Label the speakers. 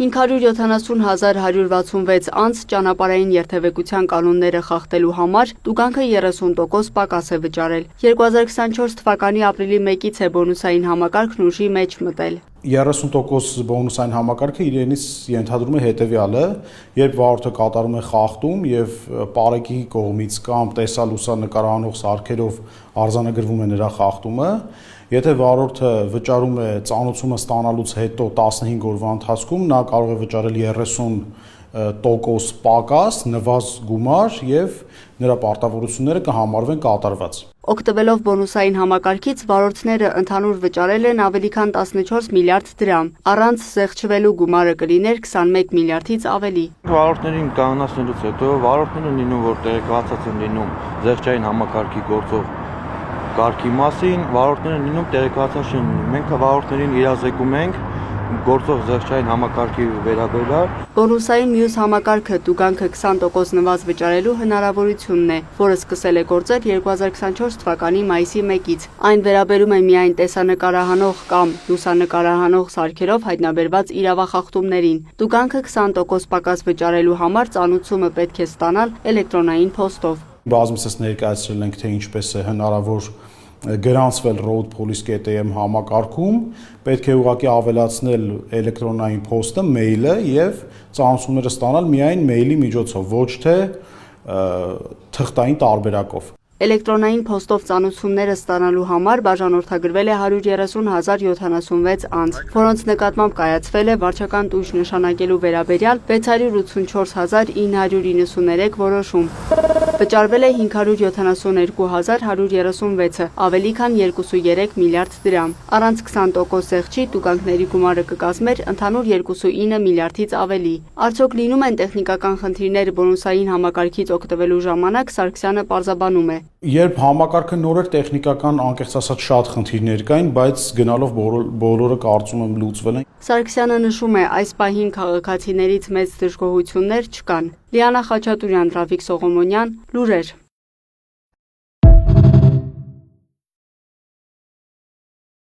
Speaker 1: 570,166 անց ճանապարհային երթևեկության կանոնները խախտելու համար տուգանքը 30% պակաս է վճարել։ 2024 թվականի ապրիլի 1-ից է բոնուսային համակարգն ուժի մեջ մտել։
Speaker 2: 30% բոնուսային համակարգը իրենից ենթադրում է հետևյալը, երբ վարորդը կատարում է խախտում եւ պարեկի կողմից կամ տեսալուսանկարահանող սարքերով արձանագրվում է նրա խախտումը, եթե վարորդը վճարում է ծանուցումը ստանալուց հետո 15 օրվա ընթացքում, նա կարող է վճարել 30% պակաս, նվազ գումար եւ նրա պարտավորությունները կհամարվեն կատարված։
Speaker 1: Օգտվելով բոնուսային համակարգից վարորդները ընդհանուր վճարել են ավելի քան 14 միլիարդ դրամ, առանց զեղչվելու գումարը կլիներ 21 միլիարդից ավելի։
Speaker 3: Վարորդներին կանգնացնելուց հետո վարորդները լինում, որ տեղեկացած են լինում զեղչային համակարգի գործող կարգի մասին, վարորդները լինում տեղեկացած չեն լինում։ Մենք վարորդներին իրազեկում ենք գործող զեղչային համակարգի վերաբերյալ։
Speaker 1: Բոնուսային մյուս համակարգը տուգանքը 20% նվազ վճարելու հնարավորությունն է, որը սկսել է գործել 2024 թվականի մայիսի 1-ից։ Այն վերաբերում է միայն տեսանկարահանող կամ լուսանկարահանող սարքերով հայտնաբերված իրավախախտումներին։ Տուգանքը 20% պակաս վճարելու համար ծանուցումը պետք է ստանալ էլեկտրոնային փոստով։
Speaker 2: Բազմիցս ներկայացրել ենք, թե ինչպես է հնարավոր գրանցվել roadpolice.am համակարգում, պետք է ուղղակի ավելացնել էլեկտրոնային փոստը, մեյլը եւ ծանուցումները ստանալ միայն մեյլի միջոցով, ոչ թե թղթային տարբերակով։
Speaker 1: Էլեկտրոնային փոստով ծանուցումները ստանալու համար բաժանորդագրվել է 130,076 անձ, որոնց նկատմամբ կայացվել է վարչական տույժ նշանակելու վերաբերյալ 684,993 որոշում։ Վճարվել է 572,136-ը, ավելի քան 2.3 միլիարդ դրամ։ Առանց 20% զեղչի տուգանքների գումարը կկազմեր ընդհանուր 2.9 միլիարդից ավելի։ Արդյոք լինում են տեխնիկական խնդիրներ բոնուսային համակարգից օգտվելու ժամանակ, Սարգսյանը պարզաբանում է։
Speaker 2: Երբ համակարգը նոր էր, տեխնիկական անկեղծ ասած շատ խնդիրներ կային, բայց գնալով բոլորը կարծում եմ լուծվել են։
Speaker 1: Սարգսյանը նշում է, այս պահին քաղաքացիներից մեծ դժգոհություններ չկան։ Լիանա Խաչատուրյան, Ռաֆիկ Սողոմոնյան, լուրեր։